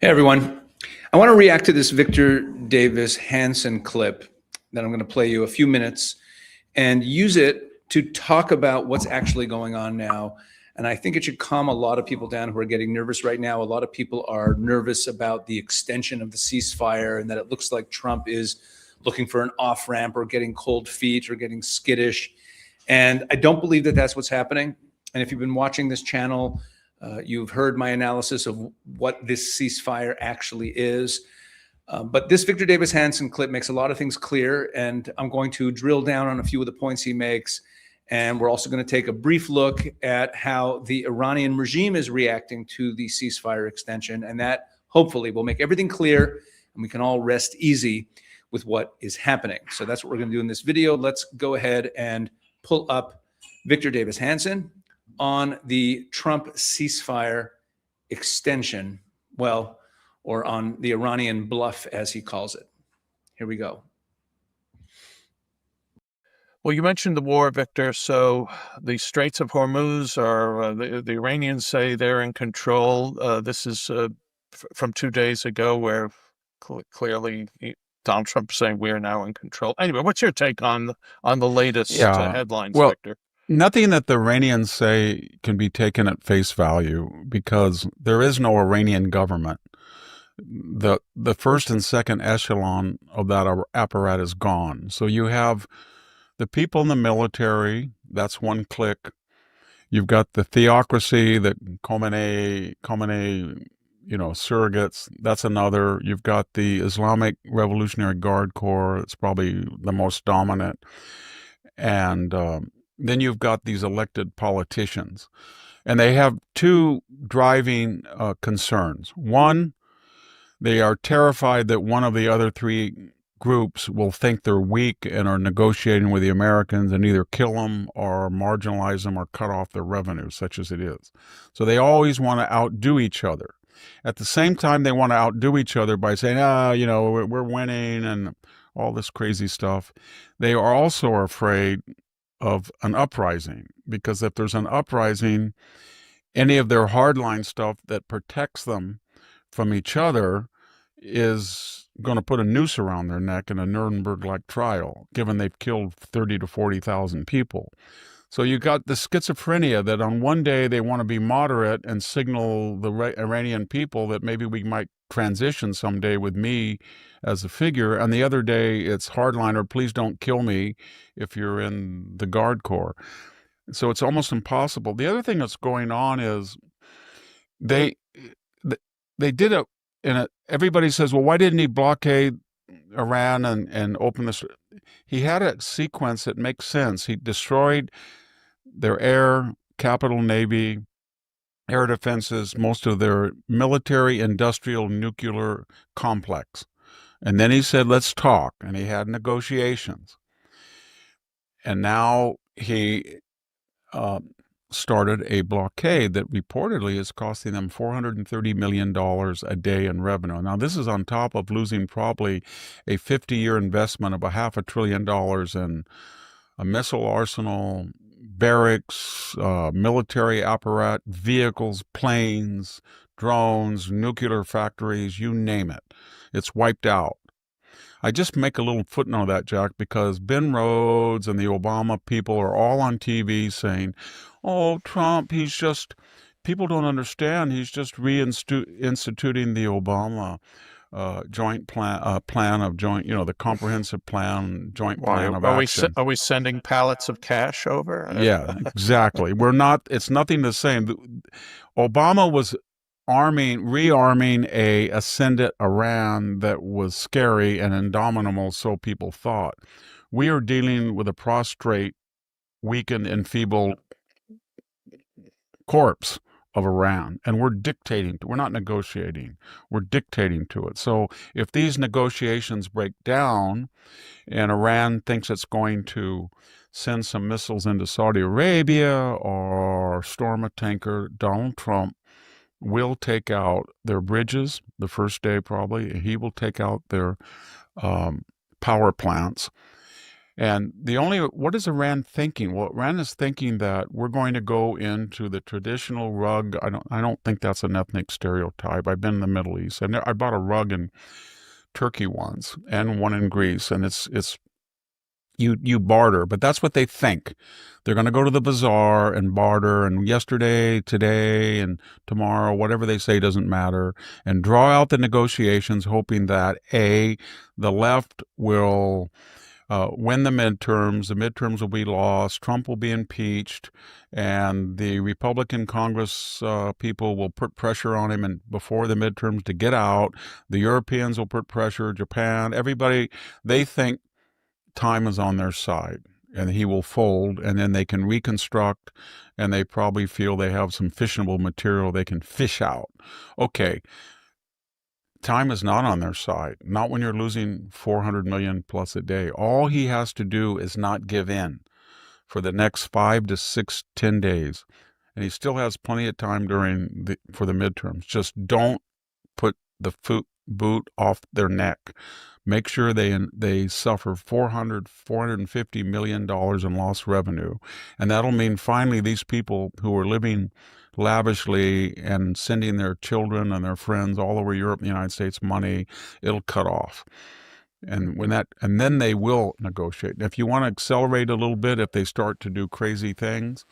Hey everyone, I want to react to this Davis Hansen clip that I'm going to play you a few minutes and use it to talk about what's actually going on now. And I think it should calm a lot of people down who are getting nervous right now. A lot of people are nervous about the extension of the ceasefire and that it looks like Trump is looking for an off-ramp or getting cold feet or getting skittish. And I don't believe that that's what's happening. And if you've been watching this channel, you've heard my analysis of what this ceasefire actually is. But this Davis Hansen clip makes a lot of things clear, and I'm going to drill down on a few of the points he makes. And we're also going to take a brief look at how the Iranian regime is reacting to the ceasefire extension. And that hopefully will make everything clear and we can all rest easy with what is happening. So that's what we're going to do in this video. Let's go ahead and pull up Davis Hansen on the Trump ceasefire extension, well, or on the Iranian bluff, as he calls it. Here we go. Well, you mentioned the war, Victor. So the Straits of Hormuz are, the Iranians say they're in control. This is from 2 days ago, where clearly Donald Trump is saying we're now in control. Anyway, what's your take on the latest headlines, Victor? Nothing that the Iranians say can be taken at face value because there is no Iranian government. The first and second echelon of that apparatus is gone. So you have the people in the military, that's one clique. You've got the theocracy that Khomeini, surrogates, that's another. You've got the Islamic Revolutionary Guard Corps, it's probably the most dominant. And then you've got these elected politicians. And they have two driving concerns. One, they are terrified that one of the other three groups will think they're weak and are negotiating with the Americans and either kill them or marginalize them or cut off their revenue, such as it is. So they always want to outdo each other. At the same time, they want to outdo each other by saying, we're winning and all this crazy stuff. They are also afraid of an uprising, because if there's an uprising, any of their hardline stuff that protects them from each other is going to put a noose around their neck in a Nuremberg-like trial, given they've killed 30 to 40,000 people. So you got the schizophrenia that on one day they want to be moderate and signal the Iranian people that maybe we might transition someday with me as a figure, and the other day it's hardliner, please don't kill me if you're in the Guard Corps. So it's almost impossible. The other thing that's going on is they did it, and everybody says, well, why didn't he blockade Iran and open this? He had a sequence that makes sense. He destroyed their air, capital, navy, air defenses, most of their military, industrial, nuclear complex. And then he said, let's talk. And he had negotiations. And now he started a blockade that reportedly is costing them $430 million a day in revenue. Now, this is on top of losing probably a 50-year investment of $500 billion in a missile arsenal, barracks, military apparatus, vehicles, planes, drones, nuclear factories, you name it. It's wiped out. I just make a little footnote of that, Jack, because Ben Rhodes and the Obama people are all on TV saying, oh, Trump, people don't understand, he's just reinstituting the Obama joint plan of joint, the comprehensive plan, joint plan of action. Are we sending pallets of cash over? Yeah, exactly. It's nothing the same. Obama was rearming a ascendant Iran that was scary and indomitable, so people thought. We are dealing with a prostrate, weakened, enfeebled corpse of Iran, and we're not negotiating, we're dictating to it. So if these negotiations break down and Iran thinks it's going to send some missiles into Saudi Arabia or storm a tanker, Donald Trump will take out their bridges the first day probably. He will take out their power plants. And what is Iran thinking? Well, Iran is thinking that we're going to go into the traditional rug. I don't think that's an ethnic stereotype. I've been in the Middle East, and I bought a rug in Turkey once and one in Greece, and it's you barter, but that's what they think. They're going to go to the bazaar and barter, and yesterday, today, and tomorrow, whatever they say doesn't matter, and draw out the negotiations, hoping that the left will win the midterms will be lost, Trump will be impeached, and the Republican Congress people will put pressure on him and before the midterms to get out. The Europeans will put pressure, Japan, everybody. They think time is on their side and he will fold, and then they can reconstruct, and they probably feel they have some fissionable material they can fish out. Okay, time is not on their side, not when you're losing 400 million plus a day. All he has to do is not give in for the next 5 to 6, 10 days, and he still has plenty of time for the midterms. Just don't put the boot off their neck. Make sure they suffer $450 million in lost revenue. And that'll mean finally these people who are living lavishly and sending their children and their friends all over Europe and the United States money, it'll cut off. And then they will negotiate. And if you want to accelerate a little bit, if they start to do crazy things,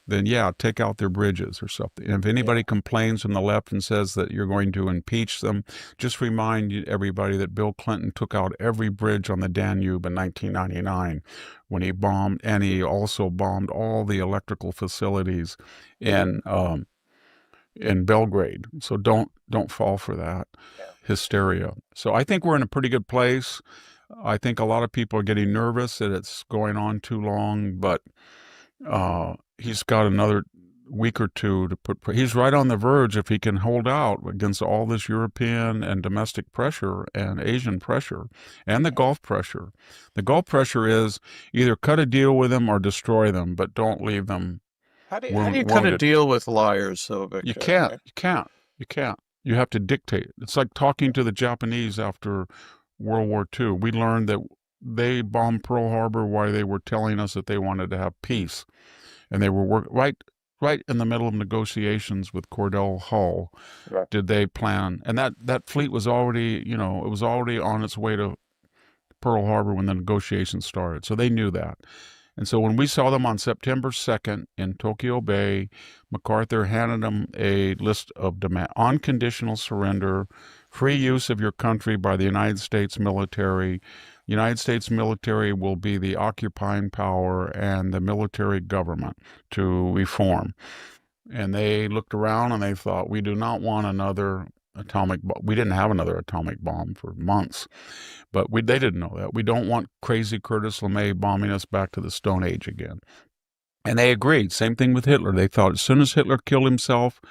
then take out their bridges or something. And if anybody complains from the left and says that you're going to impeach them, just remind everybody that Bill Clinton took out every bridge on the Danube in 1999 when he bombed, and he also bombed all the electrical facilities in Belgrade. So don't fall for that hysteria. So I think we're in a pretty good place. I think a lot of people are getting nervous that it's going on too long, but he's got another week or two to put. He's right on the verge if he can hold out against all this European and domestic pressure and Asian pressure and the Gulf pressure. The Gulf pressure is either cut a deal with them or destroy them, but don't leave them. How do you cut a deal with liars, though, Victor? You can't. You have to dictate. It's like talking to the Japanese after World War II. We learned that they bombed Pearl Harbor while they were telling us that they wanted to have peace. And they were right in the middle of negotiations with Cordell Hull. Right. Did they plan? And that fleet was already, it was already on its way to Pearl Harbor when the negotiations started. So they knew that. And so when we saw them on September 2nd in Tokyo Bay, MacArthur handed them a list of demands: unconditional surrender, free use of your country by the United States military. United States military will be the occupying power and the military government to reform. And they looked around and they thought, we do not want another atomic bomb. We didn't have another atomic bomb for months, but they didn't know that. We don't want crazy Curtis LeMay bombing us back to the Stone Age again. And they agreed. Same thing with Hitler. They thought as soon as Hitler killed himself,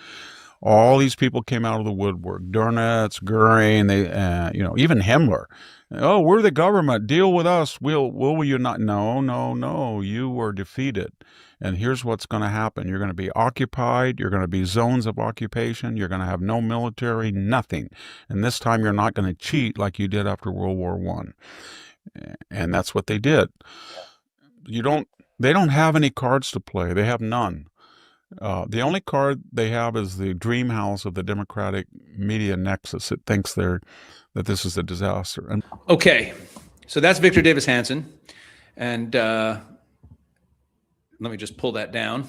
all these people came out of the woodwork. Dönitz, Goering, even Himmler. Oh, we're the government. Deal with us. Will you not? No. You were defeated. And here's what's going to happen. You're going to be occupied. You're going to be zones of occupation. You're going to have no military, nothing. And this time you're not going to cheat like you did after World War I. And that's what they did. They don't have any cards to play. They have none. The only card they have is the dream house of the Democratic media nexus. It thinks that this is a disaster. Okay, so that's Victor Davis Hansen, and let me just pull that down.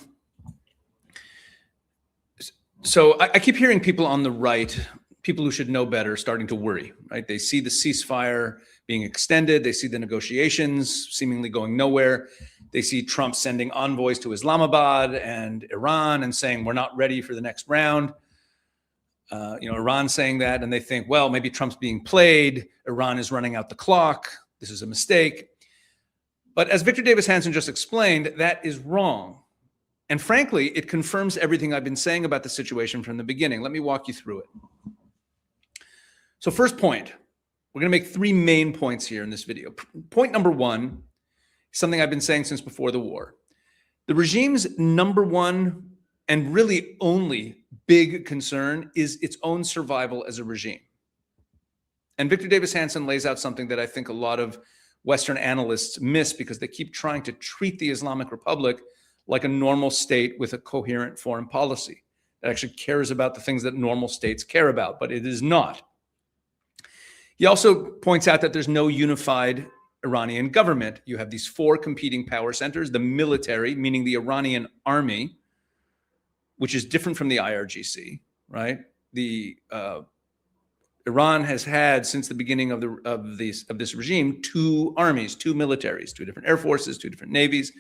So I keep hearing people on the right, people who should know better, starting to worry. Right? They see the ceasefire being extended. They see the negotiations seemingly going nowhere. They see Trump sending envoys to Islamabad and Iran and saying, we're not ready for the next round. Iran saying that, and they think, well, maybe Trump's being played. Iran is running out the clock. This is a mistake. But as Victor Davis Hansen just explained, that is wrong. And frankly, it confirms everything I've been saying about the situation from the beginning. Let me walk you through it. So first point, we're going to make 3 main points here in this video. Point number 1, something I've been saying since before the war. The regime's number 1 and really only big concern is its own survival as a regime. And Victor Davis Hansen lays out something that I think a lot of Western analysts miss because they keep trying to treat the Islamic Republic like a normal state with a coherent foreign policy that actually cares about the things that normal states care about, but it is not. He also points out that there's no unified Iranian government. You have these four competing power centers: the military, meaning the Iranian army, which is different from the IRGC, right? Iran has had, since the beginning of this regime, two armies, two militaries, two different air forces, two different navies,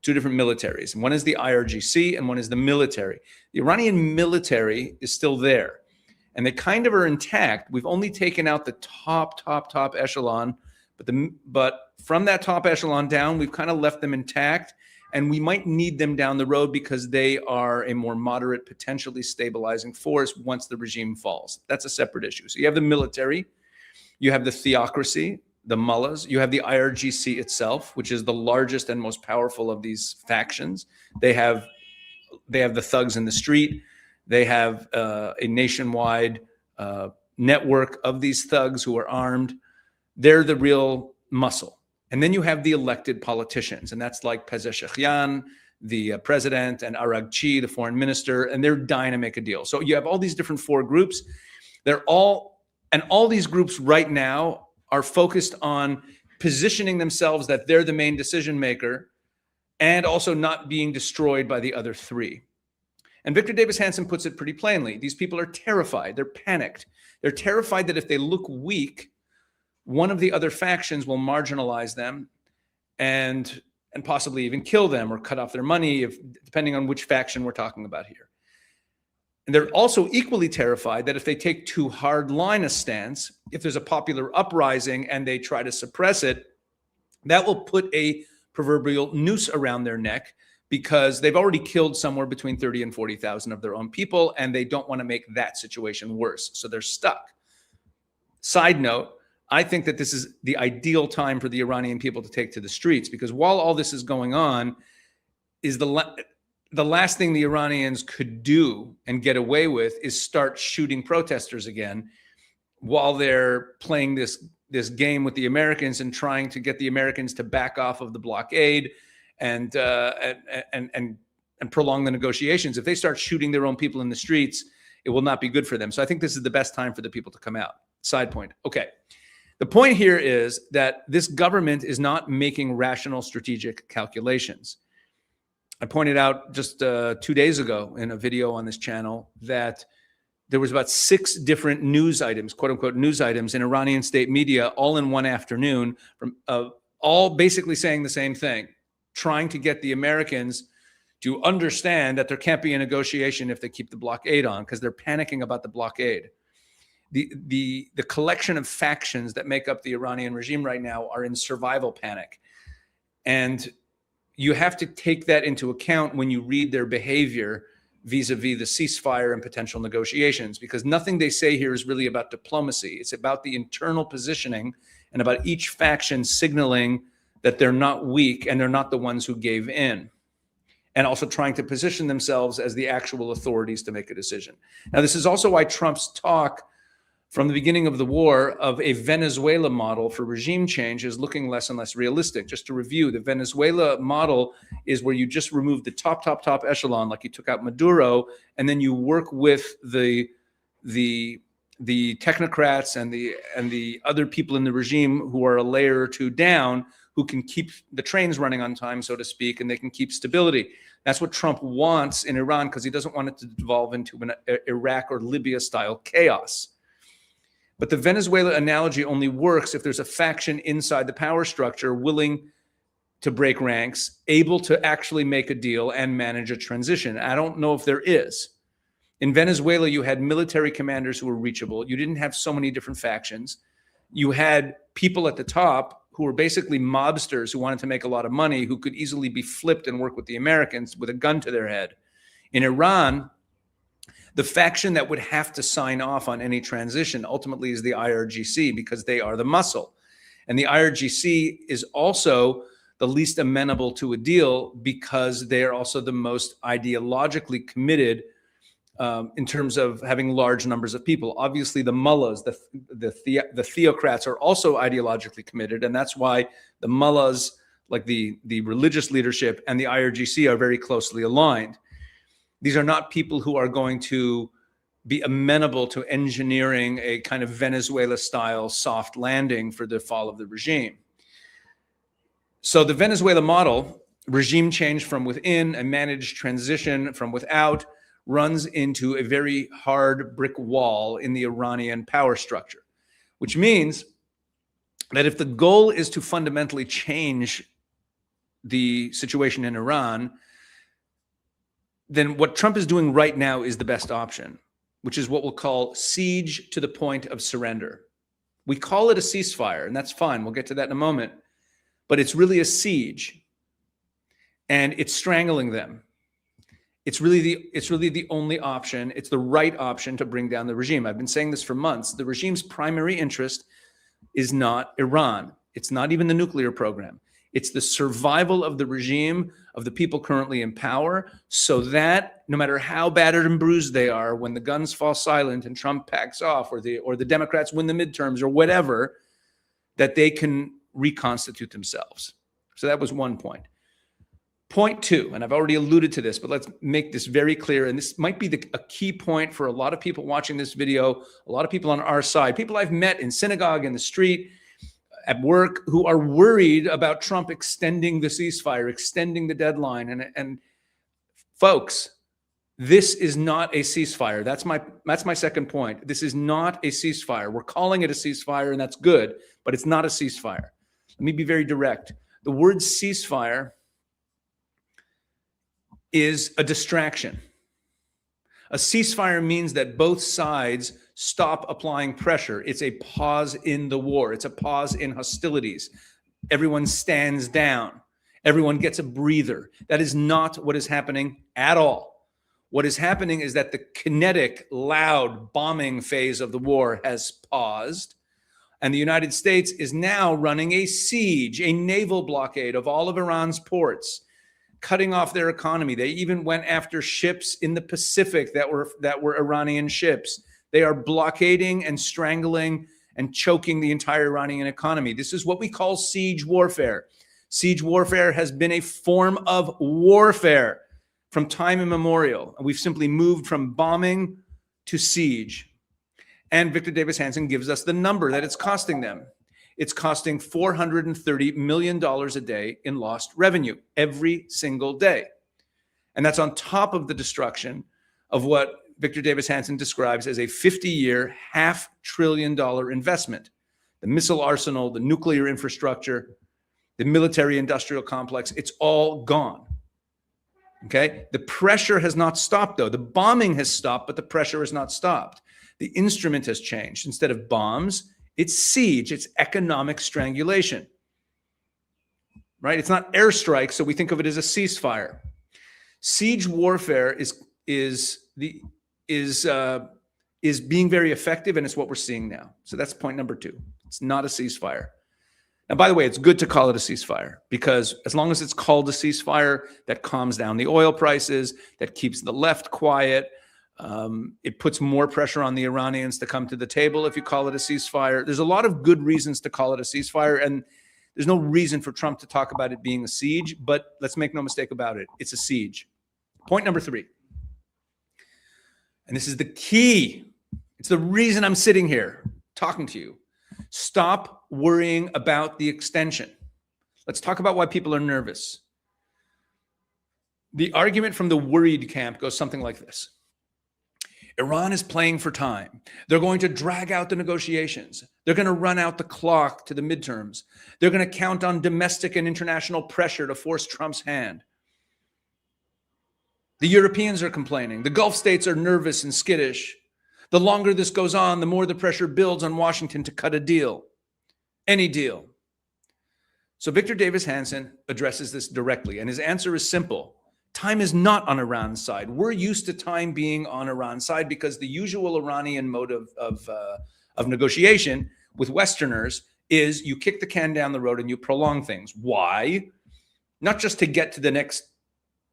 two different militaries. And one is the IRGC and one is the military. The Iranian military is still there, and they kind of are intact. We've only taken out the top echelon, but from that top echelon down, we've kind of left them intact, and we might need them down the road because they are a more moderate, potentially stabilizing force once the regime falls. That's a separate issue. So you have the military, you have the theocracy, the mullahs, you have the IRGC itself, which is the largest and most powerful of these factions. They have the thugs in the street. They have a nationwide network of these thugs who are armed. They're the real muscle. And then you have the elected politicians, and that's like Pezeshkian, the president, and Aragchi, the foreign minister, and they're dying to make a deal. So you have all these different four groups. All these groups right now are focused on positioning themselves that they're the main decision maker and also not being destroyed by the other three. And Victor Davis Hansen puts it pretty plainly. These people are terrified. They're panicked. They're terrified that if they look weak, one of the other factions will marginalize them and possibly even kill them or cut off their money, depending on which faction we're talking about here. And they're also equally terrified that if they take too hard line a stance, if there's a popular uprising and they try to suppress it, that will put a proverbial noose around their neck, because they've already killed somewhere between 30 and 40,000 of their own people, and they don't want to make that situation worse. So they're stuck. Side note, I think that this is the ideal time for the Iranian people to take to the streets, because while all this is going on, is the last thing the Iranians could do and get away with is start shooting protesters again while they're playing this game with the Americans and trying to get the Americans to back off of the blockade and prolong the negotiations. If they start shooting their own people in the streets, it will not be good for them. So I think this is the best time for the people to come out. Side point. Okay. The point here is that this government is not making rational strategic calculations. I pointed out just 2 days ago in a video on this channel that there was about 6 different news items, quote unquote news items, in Iranian state media all in one afternoon, from all basically saying the same thing, trying to get the Americans to understand that there can't be a negotiation if they keep the blockade on, because they're panicking about the blockade. The collection of factions that make up the Iranian regime right now are in survival panic. And you have to take that into account when you read their behavior vis-a-vis the ceasefire and potential negotiations, because nothing they say here is really about diplomacy. It's about the internal positioning and about each faction signaling that they're not weak and they're not the ones who gave in, and also trying to position themselves as the actual authorities to make a decision. Now, this is also why Trump's talk from the beginning of the war of a Venezuela model for regime change is looking less and less realistic. Just to review, the Venezuela model is where you just remove the top echelon, like you took out Maduro, and then you work with the technocrats and the other people in the regime who are a layer or two down, who can keep the trains running on time, so to speak, and they can keep stability. That's what Trump wants in Iran, because he doesn't want it to devolve into an Iraq or Libya-style chaos. But the Venezuela analogy only works if there's a faction inside the power structure willing to break ranks, able to actually make a deal and manage a transition. I don't know if there is. In Venezuela, you had military commanders who were reachable. You didn't have so many different factions. You had people at the top who were basically mobsters who wanted to make a lot of money, who could easily be flipped and work with the Americans with a gun to their head. In Iran, the faction that would have to sign off on any transition ultimately is the IRGC, because they are the muscle. And the IRGC is also the least amenable to a deal, because they are also the most ideologically committed in terms of having large numbers of people. Obviously, the mullahs, the theocrats, are also ideologically committed, and that's why the mullahs, like the religious leadership, and the IRGC are very closely aligned. These are not people who are going to be amenable to engineering a kind of Venezuela-style soft landing for the fall of the regime. So the Venezuela model, regime change from within, a managed transition from without, runs into a very hard brick wall in the Iranian power structure, which means that if the goal is to fundamentally change the situation in Iran, then what Trump is doing right now is the best option, which is what we'll call siege to the point of surrender. We call it a ceasefire, and that's fine. We'll get to that in a moment. But it's really a siege, and it's strangling them. It's really the only option. It's the right option to bring down the regime. I've been saying this for months. The regime's primary interest is not Iran. It's not even the nuclear program. It's the survival of the regime, of the people currently in power, so that no matter how battered and bruised they are, when the guns fall silent and Trump backs off, or the Democrats win the midterms or whatever, that they can reconstitute themselves. So that was one point. Point two, and I've already alluded to this, but let's make this very clear, and this might be a key point for a lot of people watching this video, a lot of people on our side, people I've met in synagogue, in the street, at work, who are worried about Trump extending the ceasefire, extending the deadline. And folks, this is not a ceasefire. That's my second point. This is not a ceasefire. We're calling it a ceasefire, and that's good, but it's not a ceasefire. Let me be very direct. The word ceasefire is a distraction. A ceasefire means that both sides stop applying pressure. It's a pause in the war. It's a pause in hostilities. Everyone stands down. Everyone gets a breather. That is not what is happening at all. What is happening is that the kinetic, loud bombing phase of the war has paused, and the United States is now running a siege, a naval blockade of all of Iran's ports, cutting off their economy. They even went after ships in the Pacific that were Iranian ships. They are blockading and strangling and choking the entire Iranian economy. This is what we call siege warfare. Siege warfare has been a form of warfare from time immemorial. We've simply moved from bombing to siege. And Victor Davis Hansen gives us the number that it's costing them. It's costing $430 million a day in lost revenue every single day. And that's on top of the destruction of what Victor Davis Hansen describes as a 50-year, $500 billion investment. The missile arsenal, the nuclear infrastructure, the military-industrial complex, it's all gone. Okay? The pressure has not stopped, though. The bombing has stopped, but the pressure has not stopped. The instrument has changed. Instead of bombs, it's siege, it's economic strangulation, right? It's not airstrike, so we think of it as a ceasefire. Siege warfare is being very effective, and it's what we're seeing now. So that's point number two. It's not a ceasefire. Now, by the way, it's good to call it a ceasefire, because as long as it's called a ceasefire, that calms down the oil prices, that keeps the left quiet. It puts more pressure on the Iranians to come to the table if you call it a ceasefire. There's a lot of good reasons to call it a ceasefire, and there's no reason for Trump to talk about it being a siege, but let's make no mistake about it. It's a siege. Point number three, and this is the key. It's the reason I'm sitting here talking to you. Stop worrying about the extension. Let's talk about why people are nervous. The argument from the worried camp goes something like this. Iran is playing for time. They're going to drag out the negotiations. They're going to run out the clock to the midterms. They're going to count on domestic and international pressure to force Trump's hand. The Europeans are complaining. The Gulf states are nervous and skittish. The longer this goes on, the more the pressure builds on Washington to cut a deal. Any deal. So Victor Davis Hansen addresses this directly, and his answer is simple. Time is not on Iran's side. We're used to time being on Iran's side because the usual Iranian mode of negotiation with Westerners is you kick the can down the road and you prolong things. Why? Not just to get to the next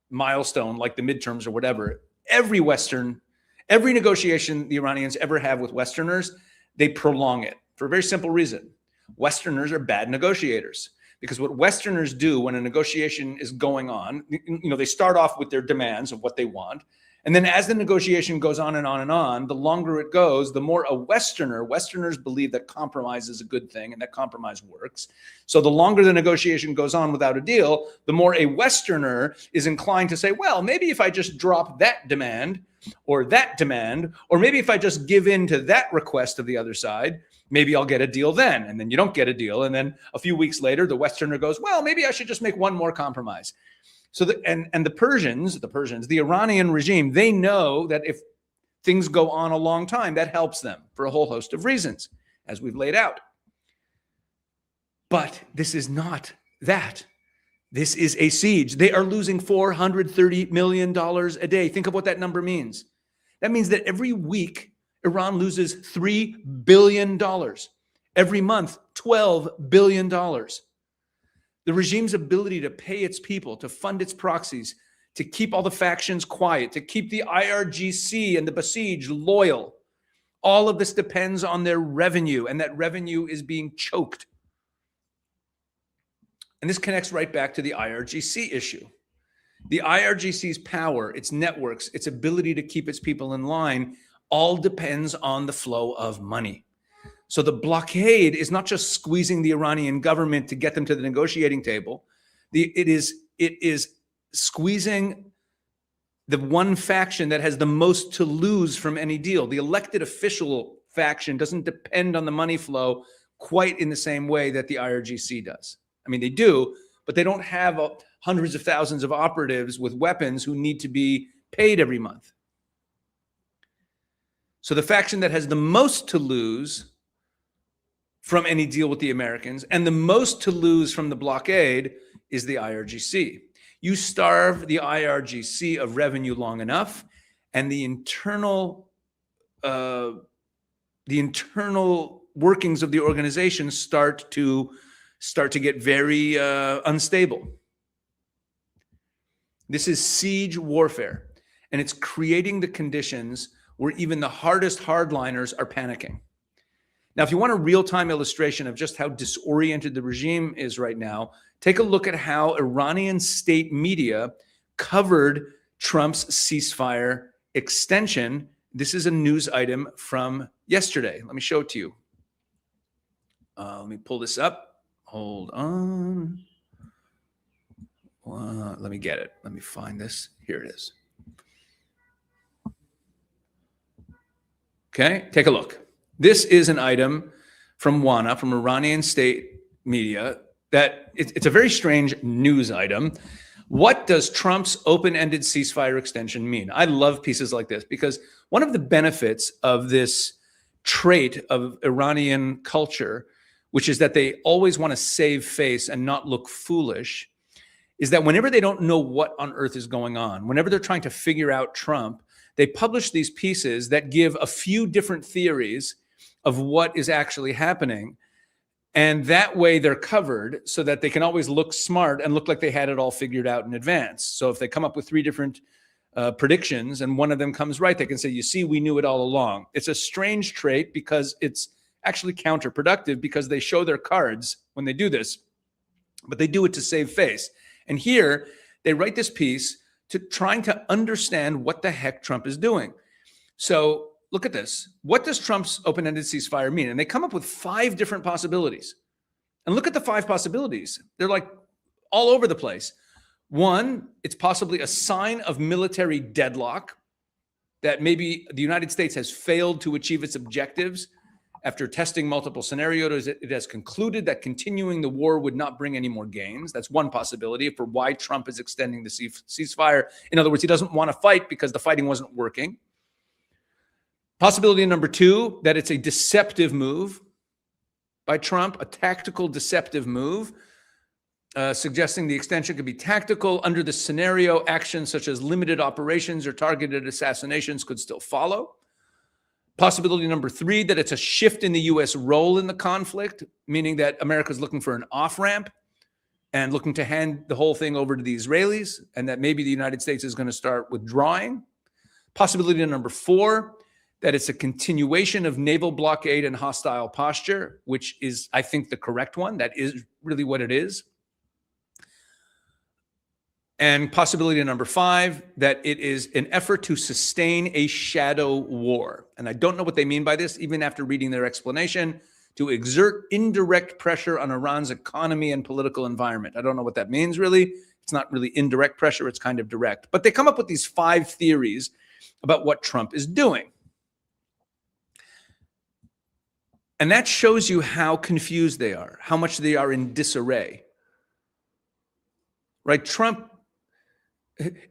milestone like the midterms or whatever. Every Western Every negotiation the Iranians ever have with Westerners, they prolong it for a very simple reason. Westerners are bad negotiators, because what Westerners do when a negotiation is going on, they start off with their demands of what they want. And then as the negotiation goes on and on and on, the longer it goes, the more Westerners believe that compromise is a good thing and that compromise works. So the longer the negotiation goes on without a deal, the more a Westerner is inclined to say, well, maybe if I just drop that demand, or maybe if I just give in to that request of the other side, maybe I'll get a deal then. And then you don't get a deal. And then a few weeks later, the Westerner goes, well, maybe I should just make one more compromise. So the Persians, the Iranian regime, they know that if things go on a long time, that helps them for a whole host of reasons, as we've laid out. But this is not that. This is a siege. They are losing $430 million a day. Think of what that number means. That means that every week, Iran loses $3 billion. Every month, $12 billion. The regime's ability to pay its people, to fund its proxies, to keep all the factions quiet, to keep the IRGC and the besieged loyal, all of this depends on their revenue, and that revenue is being choked. And this connects right back to the IRGC issue. The IRGC's power, its networks, its ability to keep its people in line, all depends on the flow of money. So the blockade is not just squeezing the Iranian government to get them to the negotiating table. It is squeezing the one faction that has the most to lose from any deal. The elected official faction doesn't depend on the money flow quite in the same way that the IRGC does. I mean, they do, but they don't have hundreds of thousands of operatives with weapons who need to be paid every month. So the faction that has the most to lose from any deal with the Americans and the most to lose from the blockade is the IRGC. You starve the IRGC of revenue long enough, and the internal workings of the organization start to get very unstable. This is siege warfare, and it's creating the conditions where even the hardest hardliners are panicking. Now, if you want a real-time illustration of just how disoriented the regime is right now, take a look at how Iranian state media covered Trump's ceasefire extension. This is a news item from yesterday. Let me show it to you. Let me pull this up. Hold on. Let me get it. Let me find this. Here it is. Okay, take a look. This is an item from WANA, from Iranian state media, that it's a very strange news item. What does Trump's open-ended ceasefire extension mean? I love pieces like this because one of the benefits of this trait of Iranian culture, which is that they always want to save face and not look foolish, is that whenever they don't know what on earth is going on, whenever they're trying to figure out Trump, they publish these pieces that give a few different theories of what is actually happening. And that way they're covered so that they can always look smart and look like they had it all figured out in advance. So if they come up with three different predictions and one of them comes right, they can say, you see, we knew it all along. It's a strange trait because it's actually counterproductive because they show their cards when they do this, but they do it to save face. And here they write this piece to trying to understand what the heck Trump is doing. So look at this. What does Trump's open-ended ceasefire mean? And they come up with 5 different possibilities. And look at the 5 possibilities. They're like all over the place. 1, it's possibly a sign of military deadlock, that maybe the United States has failed to achieve its objectives. After testing multiple scenarios, it has concluded that continuing the war would not bring any more gains. That's one possibility for why Trump is extending the ceasefire. In other words, he doesn't want to fight because the fighting wasn't working. Possibility number 2, that it's a deceptive move by Trump, a tactical deceptive move, suggesting the extension could be tactical. Under the scenario, actions such as limited operations or targeted assassinations could still follow. Possibility number 3, that it's a shift in the U.S. role in the conflict, meaning that America's looking for an off-ramp and looking to hand the whole thing over to the Israelis, and that maybe the United States is going to start withdrawing. Possibility number 4, that it's a continuation of naval blockade and hostile posture, which is, I think, the correct one. That is really what it is. And possibility number 5, that it is an effort to sustain a shadow war. And I don't know what they mean by this, even after reading their explanation, to exert indirect pressure on Iran's economy and political environment. I don't know what that means, really. It's not really indirect pressure, it's kind of direct. But they come up with these 5 theories about what Trump is doing. And that shows you how confused they are, how much they are in disarray. Right?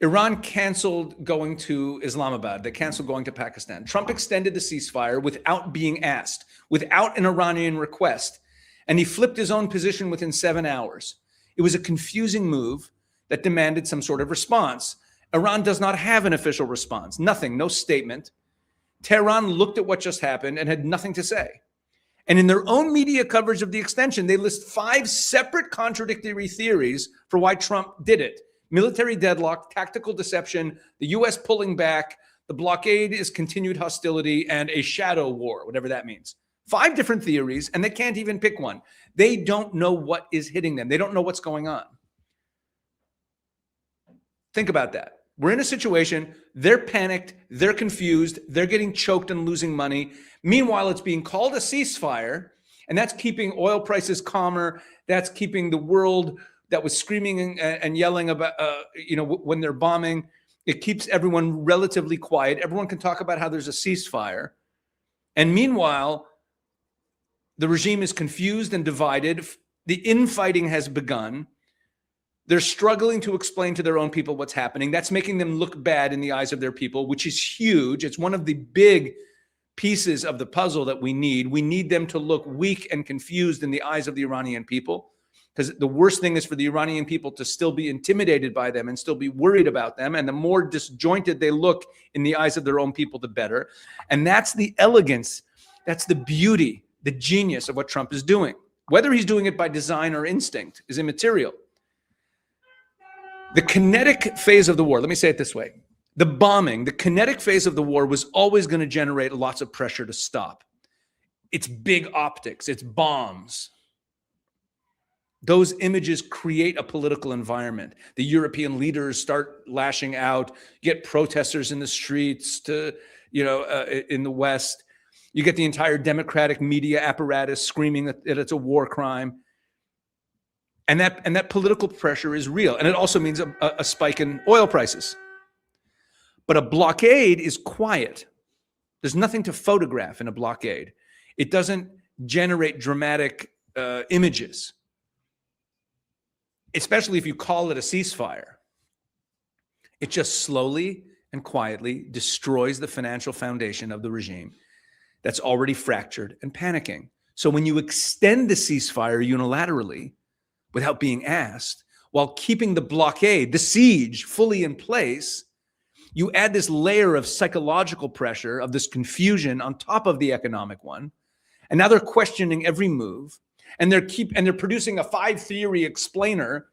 Iran canceled going to Islamabad. They canceled going to Pakistan. Trump extended the ceasefire without being asked, without an Iranian request. And he flipped his own position within 7 hours. It was a confusing move that demanded some sort of response. Iran does not have an official response. Nothing, no statement. Tehran looked at what just happened and had nothing to say. And in their own media coverage of the extension, they list 5 separate contradictory theories for why Trump did it. Military deadlock, tactical deception, the U.S. pulling back, the blockade is continued hostility, and a shadow war, whatever that means. 5 different theories, and they can't even pick one. They don't know what is hitting them. They don't know what's going on. Think about that. We're in a situation, they're panicked, they're confused, they're getting choked and losing money. Meanwhile, it's being called a ceasefire, and that's keeping oil prices calmer. That's keeping the world that was screaming and yelling about, when they're bombing. It keeps everyone relatively quiet. Everyone can talk about how there's a ceasefire. And meanwhile, the regime is confused and divided. The infighting has begun. They're struggling to explain to their own people what's happening. That's making them look bad in the eyes of their people, which is huge. It's one of the big pieces of the puzzle that we need. We need them to look weak and confused in the eyes of the Iranian people, because the worst thing is for the Iranian people to still be intimidated by them and still be worried about them. And the more disjointed they look in the eyes of their own people, the better. And that's the elegance, that's the beauty, the genius of what Trump is doing. Whether he's doing it by design or instinct is immaterial. The kinetic phase of the war, let me say it this way. The bombing, the kinetic phase of the war was always going to generate lots of pressure to stop. It's big optics, it's bombs. Those images create a political environment. The European leaders start lashing out, get protesters in the streets in the West. You get the entire Democratic media apparatus screaming that it's a war crime. And that political pressure is real. And it also means a spike in oil prices. But a blockade is quiet. There's nothing to photograph in a blockade. It doesn't generate dramatic images, especially if you call it a ceasefire. It just slowly and quietly destroys the financial foundation of the regime that's already fractured and panicking. So when you extend the ceasefire unilaterally, without being asked, while keeping the blockade, the siege, fully in place, you add this layer of psychological pressure, of this confusion on top of the economic one. And now they're questioning every move, and they're producing a 5-theory explainer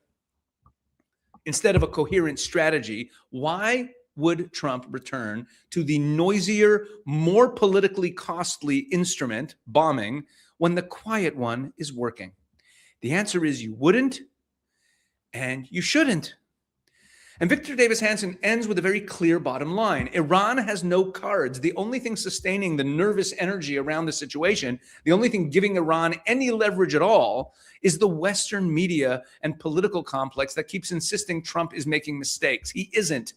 instead of a coherent strategy. Why would Trump return to the noisier, more politically costly instrument, bombing, when the quiet one is working? The answer is you wouldn't, and you shouldn't. And Victor Davis Hansen ends with a very clear bottom line. Iran has no cards. The only thing sustaining the nervous energy around the situation, the only thing giving Iran any leverage at all, is the Western media and political complex that keeps insisting Trump is making mistakes. He isn't.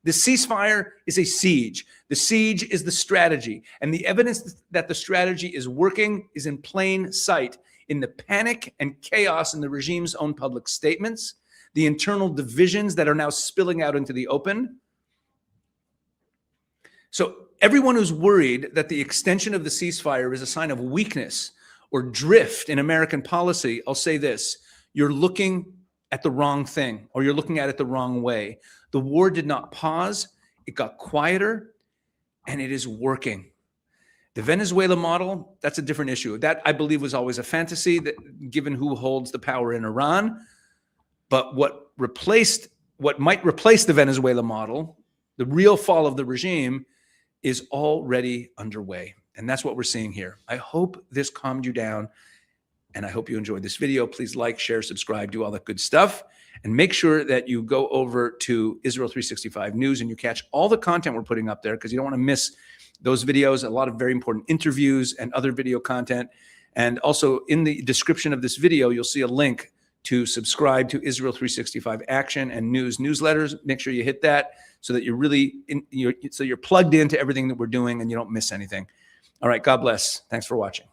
The ceasefire is a siege. The siege is the strategy. And the evidence that the strategy is working is in plain sight. In the panic and chaos in the regime's own public statements, the internal divisions that are now spilling out into the open. So everyone who's worried that the extension of the ceasefire is a sign of weakness or drift in American policy, I'll say this: you're looking at the wrong thing, or you're looking at it the wrong way. The war did not pause, it got quieter, and it is working. The Venezuela model, that's a different issue. That, I believe, was always a fantasy, that given who holds the power in Iran. But what might replace the Venezuela model The real fall of the regime is already underway. And that's what we're seeing here. I hope this calmed you down, and I hope you enjoyed this video. Please like, share, subscribe, do all that good stuff. And make sure that you go over to Israel 365 News and you catch all the content we're putting up there, because you don't want to miss those videos, a lot of very important interviews and other video content. And also in the description of this video, you'll see a link to subscribe to Israel 365 Action and News newsletters. Make sure you hit that so that you're really you're plugged into everything that we're doing and you don't miss anything. All right, God bless. Thanks for watching.